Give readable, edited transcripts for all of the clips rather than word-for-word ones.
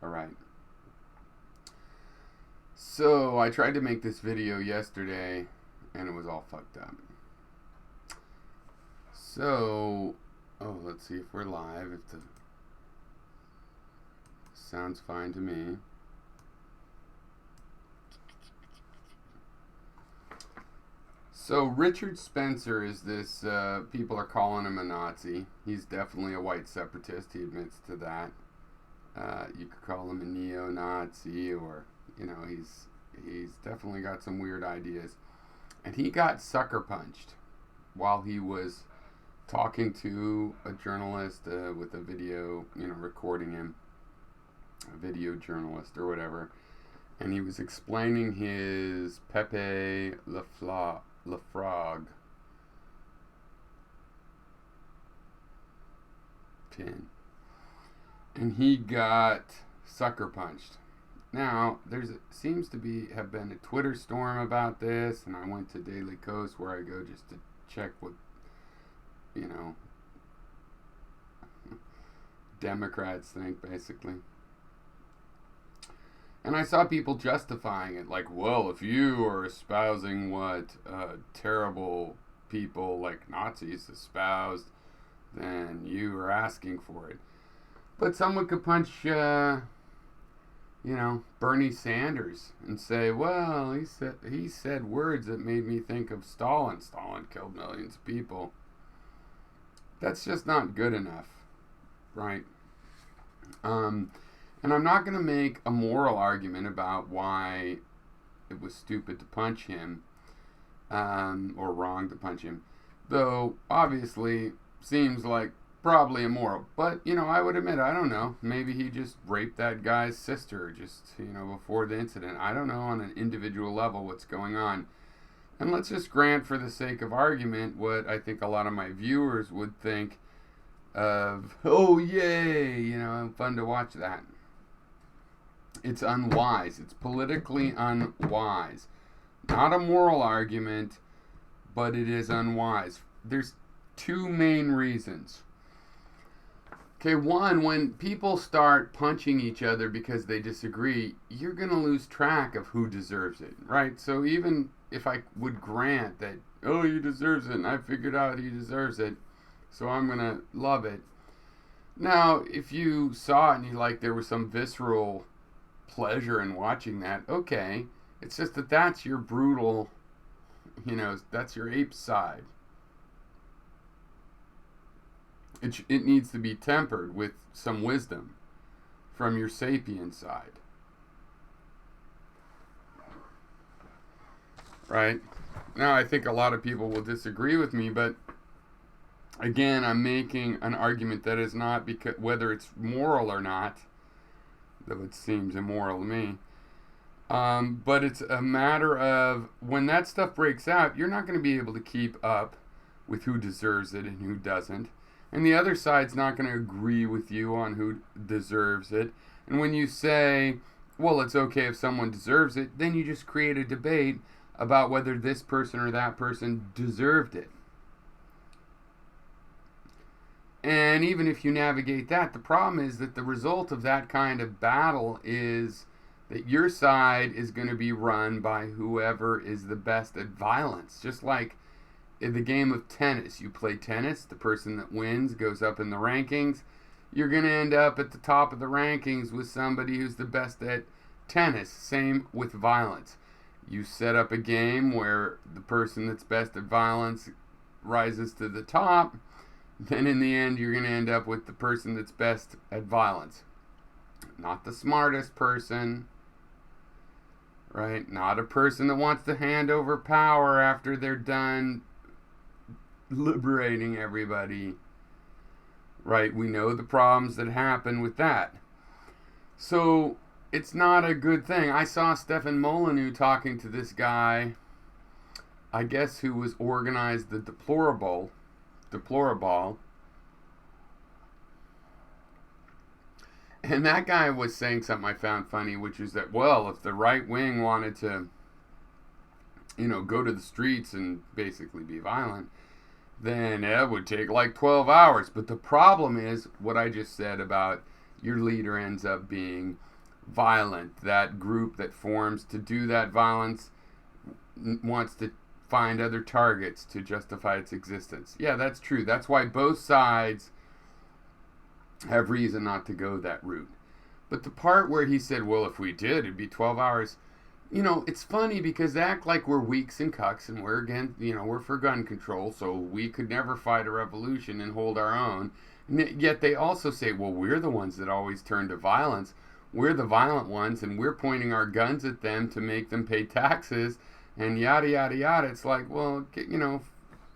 Alright. So, I tried to make this video yesterday, and it was all fucked up. So, let's see if we're live, if the sounds fine to me. So Richard Spencer is this, people are calling him a Nazi. He's definitely a white separatist. He admits to that. You could call him a neo-Nazi, or, he's definitely got some weird ideas. And he got sucker punched while he was talking to a journalist with a video, recording him, a video journalist or whatever. And he was explaining his Pepe Le Frog pin, and he got sucker punched. Now seems to have been a Twitter storm about this, and I went to Daily Kos, where I go just to check what Democrats think, basically. And I saw people justifying it, like, well, if you are espousing what terrible people like Nazis espoused, then you are asking for it. But someone could punch, Bernie Sanders and say, well, he said words that made me think of Stalin. Stalin killed millions of people. That's just not good enough, right? And I'm not going to make a moral argument about why it was stupid to punch him, or wrong to punch him, though obviously seems like probably immoral. But, I would admit, I don't know. Maybe he just raped that guy's sister just, before the incident. I don't know on an individual level what's going on. And let's just grant, for the sake of argument, what I think a lot of my viewers would think of, oh, yay, fun to watch that. It's unwise. It's politically unwise. Not a moral argument, but it is unwise. There's two main reasons. Okay, one, when people start punching each other because they disagree, you're going to lose track of who deserves it, right? So even if I would grant that, oh, he deserves it, and I figured out he deserves it, so I'm going to love it. Now, if you saw it and there was some visceral pleasure in watching that, okay. It's just that's your brutal, that's your ape side. It needs to be tempered with some wisdom from your sapien side. Right? Now, I think a lot of people will disagree with me, but again, I'm making an argument that is not because whether it's moral or not, though it seems immoral to me. But it's a matter of when that stuff breaks out, you're not going to be able to keep up with who deserves it and who doesn't. And the other side's not going to agree with you on who deserves it. And when you say, well, it's okay if someone deserves it, then you just create a debate about whether this person or that person deserved it. And even if you navigate that, the problem is that the result of that kind of battle is that your side is going to be run by whoever is the best at violence. Just like in the game of tennis, you play tennis, the person that wins goes up in the rankings. You're going to end up at the top of the rankings with somebody who's the best at tennis. Same with violence. You set up a game where the person that's best at violence rises to the top. Then in the end, you're going to end up with the person that's best at violence. Not the smartest person, right? Not a person that wants to hand over power after they're done liberating everybody, right? We know the problems that happen with that. So it's not a good thing. I saw Stefan Molyneux talking to this guy, I guess, who was organized the deplorable. And that guy was saying something I found funny, which is that, well, if the right wing wanted to, go to the streets and basically be violent, then it would take like 12 hours. But the problem is what I just said about your leader ends up being violent. That group that forms to do that violence wants to find other targets to justify its existence. Yeah, that's true. That's why both sides have reason not to go that route. But the part where he said, well, if we did, it'd be 12 hours. It's funny because they act like we're weaks and cucks and we're we're for gun control, so we could never fight a revolution and hold our own. And yet they also say, well, we're the ones that always turn to violence. We're the violent ones, and we're pointing our guns at them to make them pay taxes and yada, yada, yada. It's like, well,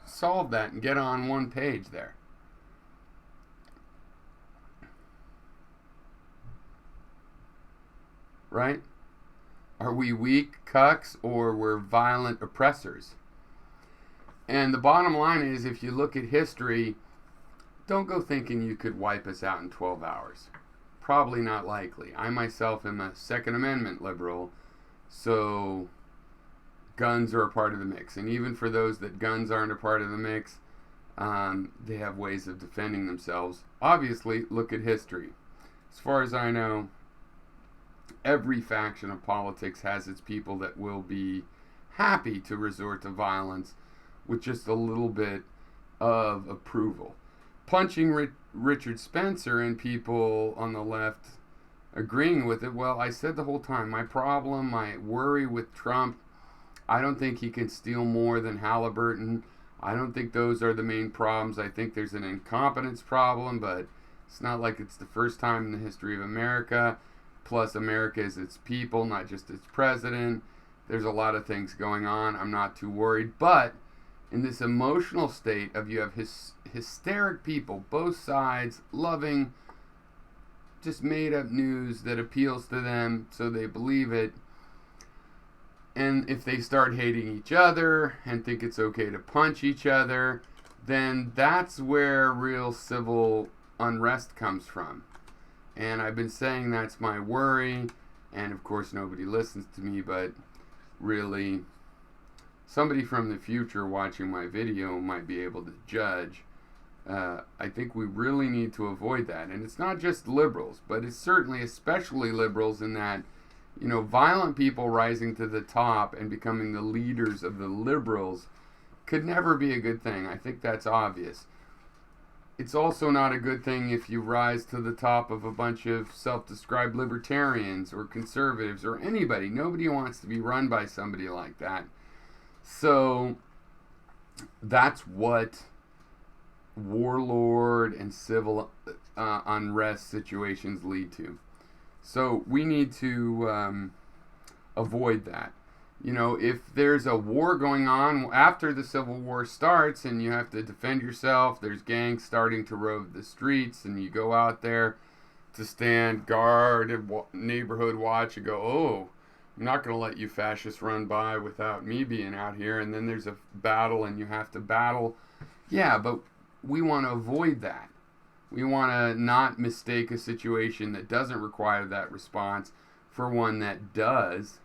solve that and get on one page there. Right? Are we weak cucks or we're violent oppressors? And the bottom line is, if you look at history, don't go thinking you could wipe us out in 12 hours. Probably not likely. I myself am a Second Amendment liberal, so guns are a part of the mix. And even for those that guns aren't a part of the mix, they have ways of defending themselves. Obviously, look at history. As far as I know, every faction of politics has its people that will be happy to resort to violence with just a little bit of approval. Punching Richard Spencer and people on the left agreeing with it, well, I said the whole time, my worry with Trump, I don't think he can steal more than Halliburton. I don't think those are the main problems. I think there's an incompetence problem, but it's not like it's the first time in the history of America. Plus, America is its people, not just its president. There's a lot of things going on. I'm not too worried. But in this emotional state of you have hysteric people, both sides, loving just made up news that appeals to them so they believe it. And if they start hating each other and think it's okay to punch each other, then that's where real civil unrest comes from. And I've been saying that's my worry, and of course nobody listens to me, but really somebody from the future watching my video might be able to judge. I think we really need to avoid that. And it's not just liberals, but it's certainly especially liberals in that, violent people rising to the top and becoming the leaders of the liberals could never be a good thing. I think that's obvious. It's also not a good thing if you rise to the top of a bunch of self-described libertarians or conservatives or anybody. Nobody wants to be run by somebody like that. So that's what warlord and civil unrest situations lead to. So we need to avoid that. If there's a war going on after the Civil War starts and you have to defend yourself, there's gangs starting to rove the streets, and you go out there to stand guard and neighborhood watch and go, oh, I'm not going to let you fascists run by without me being out here. And then there's a battle and you have to battle. Yeah, but we want to avoid that. We want to not mistake a situation that doesn't require that response for one that does.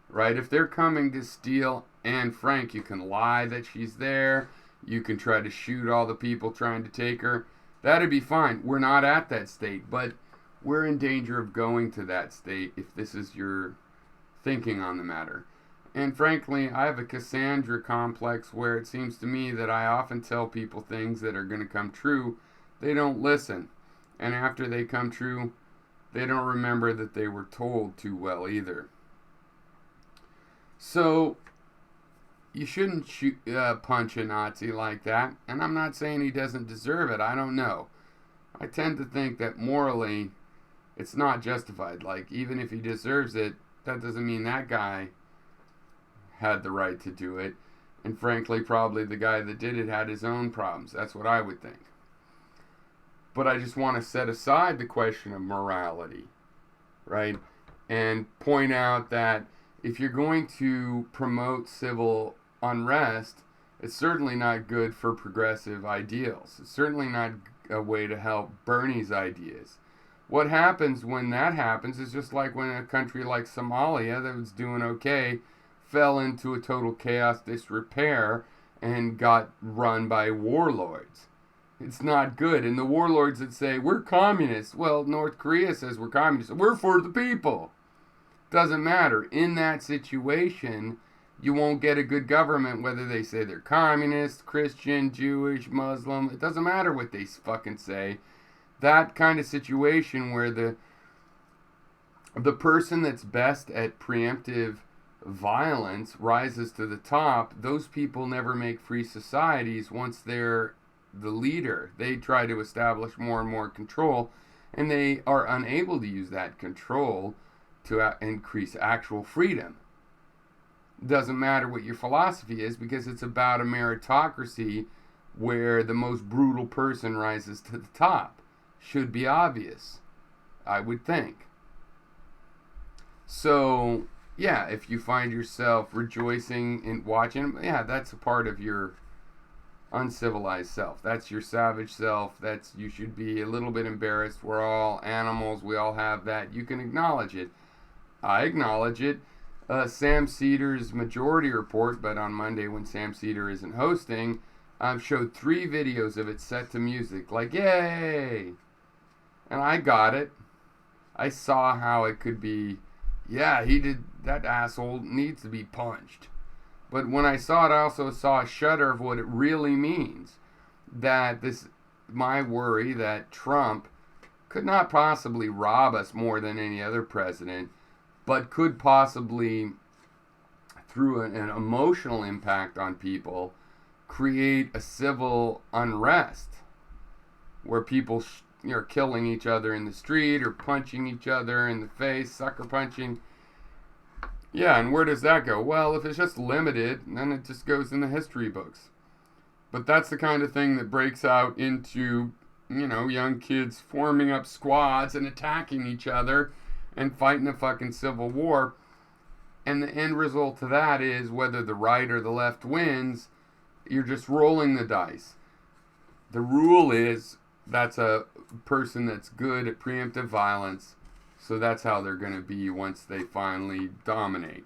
Right? If they're coming to steal Anne Frank, you can lie that she's there. You can try to shoot all the people trying to take her. That'd be fine. We're not at that state, but we're in danger of going to that state if this is your thinking on the matter. And frankly, I have a Cassandra complex where it seems to me that I often tell people things that are going to come true. They don't listen. And after they come true, they don't remember that they were told too well either. So, you shouldn't punch a Nazi like that. And I'm not saying he doesn't deserve it. I don't know. I tend to think that morally, it's not justified. Like, even if he deserves it, that doesn't mean that guy had the right to do it. And frankly, probably the guy that did it had his own problems. That's what I would think. But I just want to set aside the question of morality, right? And point out that if you're going to promote civil unrest, it's certainly not good for progressive ideals. It's certainly not a way to help Bernie's ideas. What happens when that happens is just like when a country like Somalia that was doing okay fell into a total chaos, disrepair, and got run by warlords. It's not good. And the warlords that say, we're communists. Well, North Korea says we're communists. We're for the people. Doesn't matter. In that situation, you won't get a good government whether they say they're communist, Christian, Jewish, Muslim. It doesn't matter what they fucking say. That kind of situation where the person that's best at preemptive violence rises to the top, those people never make free societies once they're the leader. They try to establish more and more control, and they are unable to use that control to increase actual freedom. Doesn't matter what your philosophy is, because it's about a meritocracy where the most brutal person rises to the top. Should be obvious, I would think. So, yeah, if you find yourself rejoicing in watching, yeah, that's a part of your uncivilized self. That's your savage self. You should be a little bit embarrassed. We're all animals. We all have that. You can acknowledge it. I acknowledge it. Sam Cedar's Majority Report, but on Monday when Sam Cedar isn't hosting, showed 3 videos of it set to music. Like, yay! And I got it. I saw how it could be, yeah, that asshole needs to be punched. But when I saw it, I also saw a shudder of what it really means. My worry that Trump could not possibly rob us more than any other president, but could possibly, through an emotional impact on people, create a civil unrest where people are killing each other in the street or punching each other in the face, sucker punching. Yeah, and where does that go? Well, if it's just limited, then it just goes in the history books. But that's the kind of thing that breaks out into, young kids forming up squads and attacking each other and fighting a fucking civil war. And the end result to that is, whether the right or the left wins, you're just rolling the dice. The rule is, that's a person that's good at preemptive violence, so that's how they're going to be once they finally dominate.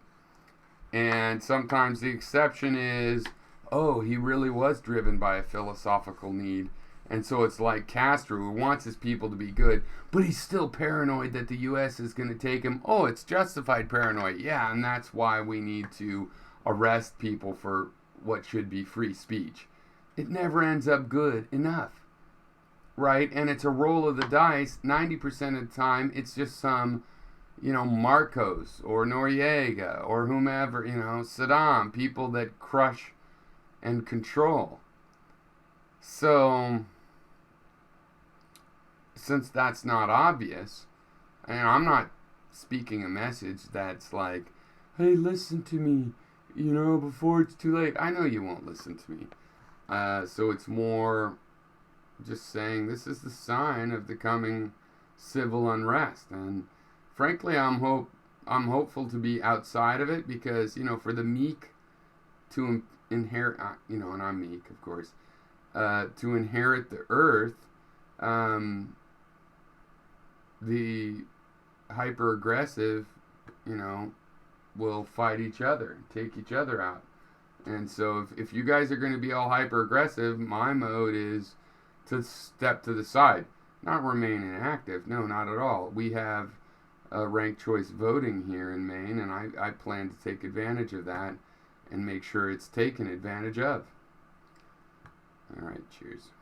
And sometimes the exception is, oh, he really was driven by a philosophical need. And so it's like Castro, who wants his people to be good, but he's still paranoid that the U.S. is going to take him. Oh, it's justified paranoia. Yeah, and that's why we need to arrest people for what should be free speech. It never ends up good enough, right? And it's a roll of the dice. 90% of the time, it's just some, Marcos or Noriega or whomever, Saddam, people that crush and control. So, since that's not obvious, and I'm not speaking a message that's like, hey, listen to me, before it's too late. I know you won't listen to me. So it's more just saying this is the sign of the coming civil unrest. And frankly, I'm hopeful to be outside of it, because, for the meek to inherit, and I'm meek, of course, to inherit the earth, the hyper-aggressive, will fight each other, take each other out. And so if you guys are going to be all hyper-aggressive, my mode is to step to the side. Not remain inactive. No, not at all. We have ranked choice voting here in Maine, and I plan to take advantage of that and make sure it's taken advantage of. All right, cheers.